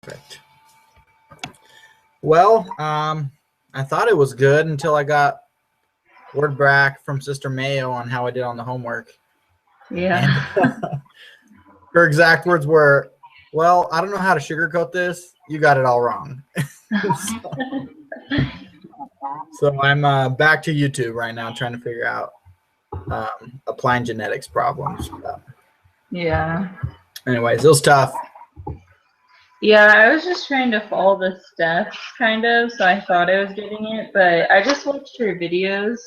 Perfect. Well, I thought it was good until I got word back from Sister Mayo on how I did on the homework. Yeah. And her exact words were, "Well, I don't know how to sugarcoat this. You got it all wrong." So I'm back to YouTube right now trying to figure out applying genetics problems. Yeah. Anyways, it was tough. Yeah, I was just trying to follow the steps, kind of, so I thought I was getting it, but I just watched her videos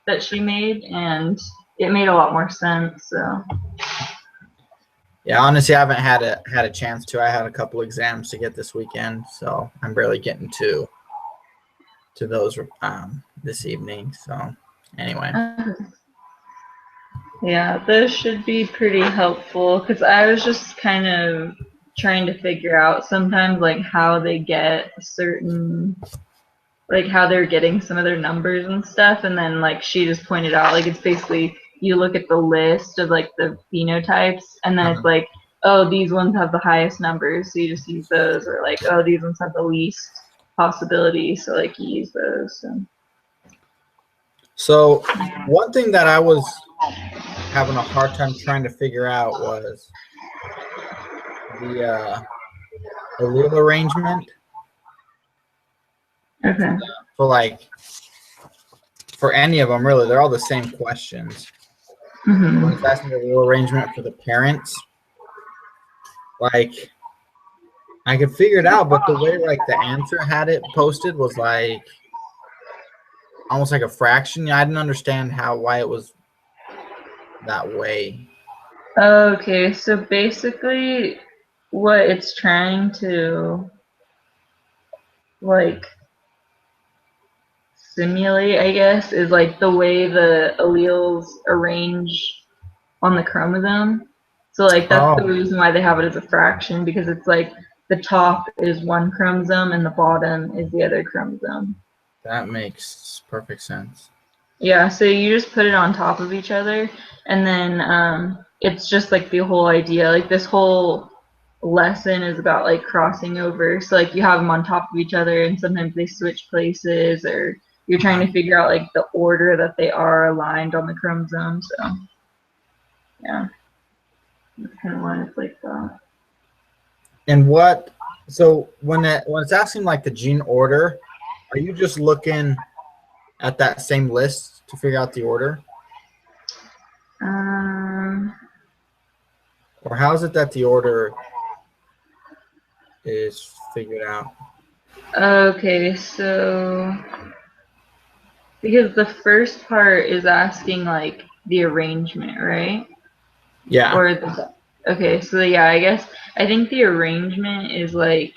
that she made, and it made a lot more sense, so. Yeah, honestly, I haven't had a chance to. I had a couple exams to get this weekend, so I'm barely getting to those this evening. So anyway. Yeah, those should be pretty helpful, because I was just kind of trying to figure out sometimes, like, how they get certain, like, how they're getting some of their numbers and stuff, and then, like, she just pointed out, like, it's basically, you look at the list of, like, the phenotypes, and then it's like, oh, these ones have the highest numbers, so you just use those, or like, oh, these ones have the least possibility, so like you use those. So one thing that I was having a hard time trying to figure out was the allele arrangement. Okay. For any of them, really, they're all the same questions. Mm-hmm. When it's asking the allele arrangement for the parents, like I could figure it out, but the way like the answer had it posted was like almost like a fraction. I didn't understand why it was that way. Okay, so basically what it's trying to like simulate, I guess, is like the way the alleles arrange on the chromosome. So like that's the reason why they have it as a fraction, because it's like the top is one chromosome and the bottom is the other chromosome. That makes perfect sense. Yeah, so you just put it on top of each other, and then it's just like the whole idea, like this whole lesson is about like crossing over. So like you have them on top of each other, and sometimes they switch places, or you're trying to figure out like the order that they are aligned on the chromosome. So yeah, that's kind of why it's like that. And so when it's asking like the gene order, are you just looking at that same list to figure out the order? Or how is it that the order is figured out? Okay, so because the first part is asking like the arrangement, right? Yeah. Okay, so yeah, I think the arrangement is like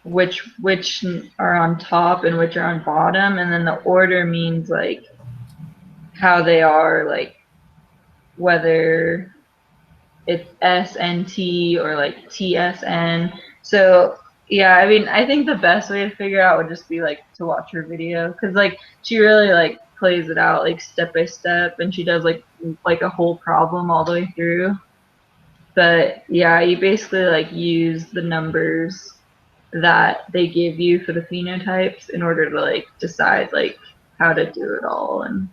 which are on top and which are on bottom, and then the order means like how they are, like whether it's SNT or like TSN. So yeah, I mean, I think the best way to figure out would just be like to watch her video, because like she really like plays it out like step by step, and she does like a whole problem all the way through. But yeah, you basically like use the numbers that they give you for the phenotypes in order to like decide like how to do it all, and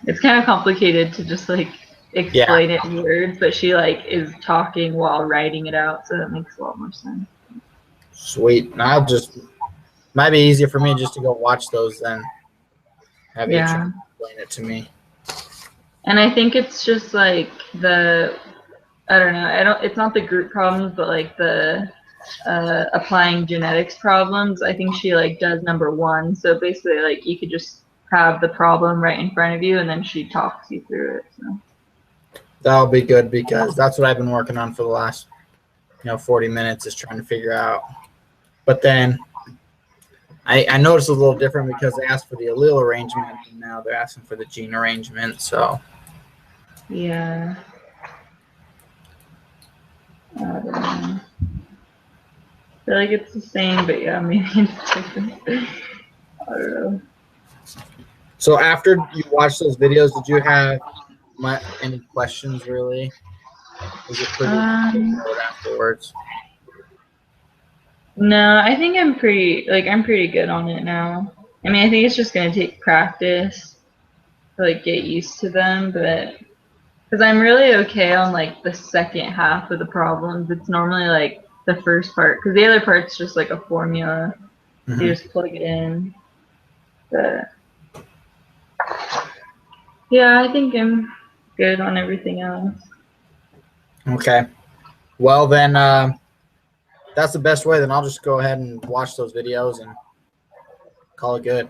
it's kind of complicated to just like explain it in words, but she like is talking while writing it out, so that makes a lot more sense. Sweet. Might be easier for me just to go watch those than have you try to explain it to me. And I think it's just like it's not the group problems, but like the applying genetics problems. I think she like does number 1, so basically like you could just have the problem right in front of you, and then she talks you through it. So that'll be good, because that's what I've been working on for the last 40 minutes, is trying to figure out. But then I noticed a little different, because they asked for the allele arrangement and now they're asking for the gene arrangement. So yeah, I don't know. I feel like it's the same, but yeah, maybe it's different. I don't know. So after you watched those videos, did you have any questions, really? Was it pretty straightforward afterwards? No, I think I'm pretty good on it now. I mean, I think it's just gonna take practice to like get used to them, but because I'm really okay on like the second half of the problems. It's normally like the first part, because the other part's just like a formula. You Mhm. just plug it in. But yeah, I think I'm good on everything else. Okay. Well, then that's the best way. Then I'll just go ahead and watch those videos and call it good.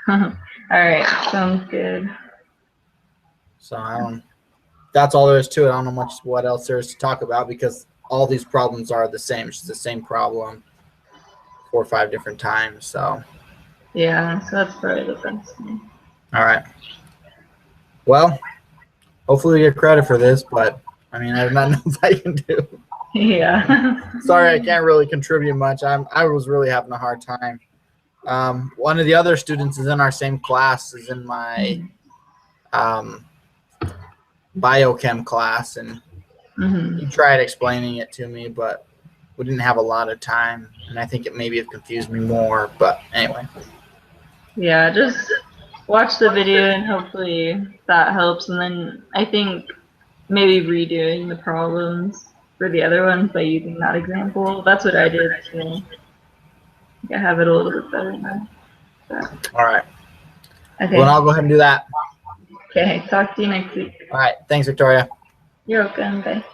All right, sounds good. So that's all there is to it. I don't know much what else there is to talk about because all these problems are the same. It's the same problem 4 or 5 different times. So, Yeah, so that's probably the best thing. all right. Well, hopefully we get credit for this, but I mean, I have nothing else I can do. Yeah. Sorry, I can't really contribute much. I was really having a hard time. One of the other students is in our same class, is in my um, biochem class, and he Hmm. tried explaining it to me, but we didn't have a lot of time, and I think it maybe have confused me more. But anyway, Yeah, just watch the video and hopefully that helps. And then I think maybe redoing the problems for the other ones by using that example. That's what I did, so I think I have it a little bit better now. But, all right. Well, then okay. I'll go ahead and do that. Okay. Talk to you next week. All right. Thanks, Victoria. You're welcome. Bye.